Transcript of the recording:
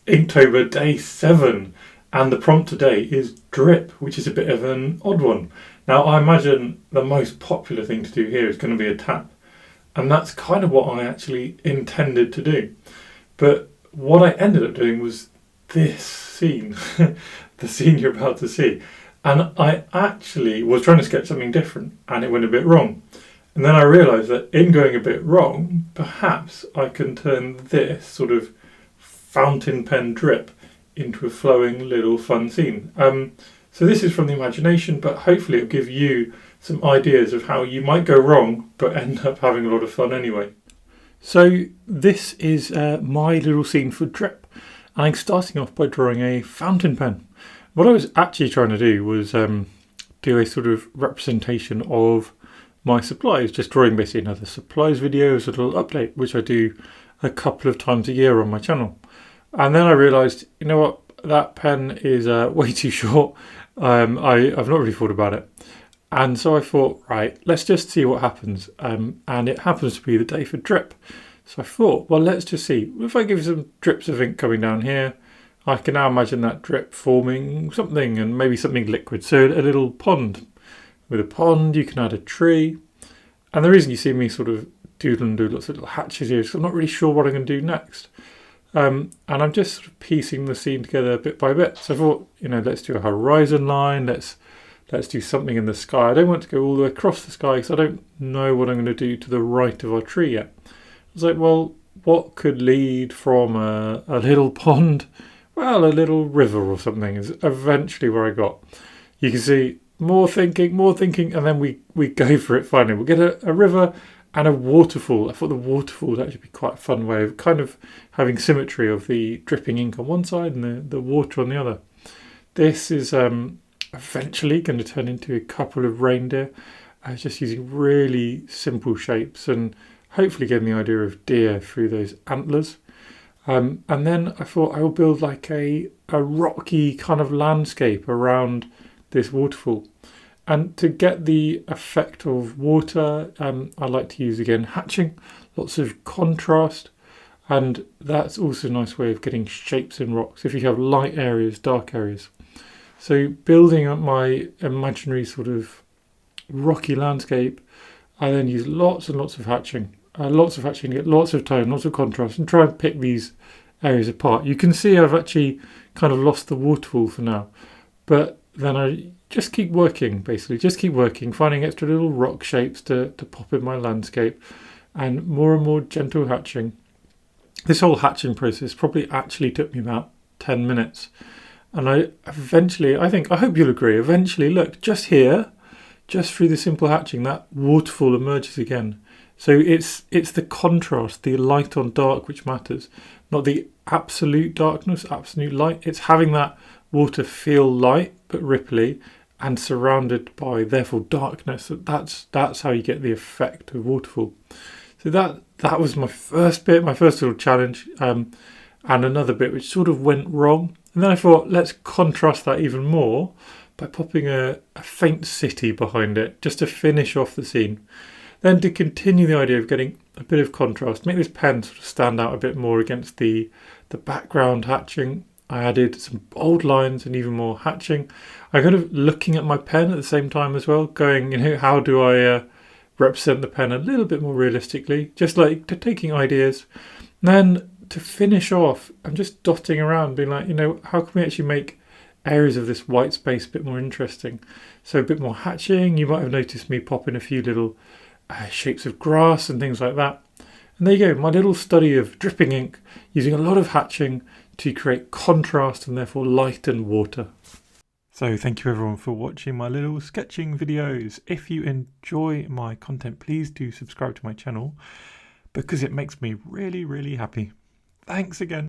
Inktober day 7, and the prompt today is drip, which is a bit of an odd one. Now, I imagine the most popular thing to do here is going to be a tap, and that's kind of what I actually intended to do. But what I ended up doing was this scene, the scene you're about to see. And I actually was trying to sketch something different, and it went a bit wrong. And then I realised that in going a bit wrong, perhaps I can turn this sort of fountain pen drip into a flowing little fun scene. So this is from the imagination, but hopefully it'll give you some ideas of how you might go wrong, but end up having a lot of fun anyway. So this is my little scene for drip. I'm starting off by drawing a fountain pen. What I was actually trying to do was do a sort of representation of my supplies, just drawing basically another supplies video as a little update, which I do a couple of times a year on my channel. And then I realised, you know what, that pen is way too short. I've not really thought about it. And so I thought, right, let's just see what happens. And it happens to be the day for drip. So I thought, well, let's just see. If I give some drips of ink coming down here, I can now imagine that drip forming something, and maybe something liquid. So a little pond. With a pond, you can add a tree. And the reason you see me sort of doodle and do lots of little hatches here is I'm not really sure what I'm going to do next. And I'm just sort of piecing the scene together bit by bit. So I thought, you know, let's do a horizon line. Let's do something in the sky. I don't want to go all the way across the sky because I don't know what I'm going to do to the right of our tree yet. I was like, well, what could lead from a little pond? Well, a little river or something is eventually where I got. You can see more thinking, and then we go for it finally. We'll get a river and a waterfall. I thought the waterfall would actually be quite a fun way of kind of having symmetry of the dripping ink on one side and the water on the other. This is eventually going to turn into a couple of reindeer, just using really simple shapes and hopefully getting the idea of deer through those antlers. And then I thought I will build like a rocky kind of landscape around this waterfall. And to get the effect of water, I like to use again hatching, lots of contrast, and that's also a nice way of getting shapes in rocks if you have light areas, dark areas. So building up my imaginary sort of rocky landscape, I then use lots and lots of hatching. To get lots of tone, lots of contrast, and try and pick these areas apart. You can see I've actually kind of lost the waterfall for now, but then I just keep working, finding extra little rock shapes to pop in my landscape, and more gentle hatching. This whole hatching process probably actually took me about 10 minutes. And I hope you'll agree, eventually, look, just here, just through the simple hatching, that waterfall emerges again. So it's the contrast, the light on dark, which matters, not the absolute darkness, absolute light. It's having that water feel light but ripply and surrounded by therefore darkness. That's how you get the effect of waterfall. So that was my first bit, my first little challenge, and another bit which sort of went wrong. And then I thought, let's contrast that even more by popping a faint city behind it, just to finish off the scene. Then to continue the idea of getting a bit of contrast, make this pen sort of stand out a bit more against the background hatching, I added some bold lines and even more hatching. I'm kind of looking at my pen at the same time as well, going, you know, how do I represent the pen a little bit more realistically, just like taking ideas. And then to finish off, I'm just dotting around, being like, you know, how can we actually make areas of this white space a bit more interesting? So a bit more hatching. You might have noticed me pop in a few little shapes of grass and things like that. And there you go, my little study of dripping ink using a lot of hatching to create contrast and therefore light and water. So thank you everyone for watching my little sketching videos. If you enjoy my content, please do subscribe to my channel because it makes me really, really happy. Thanks again.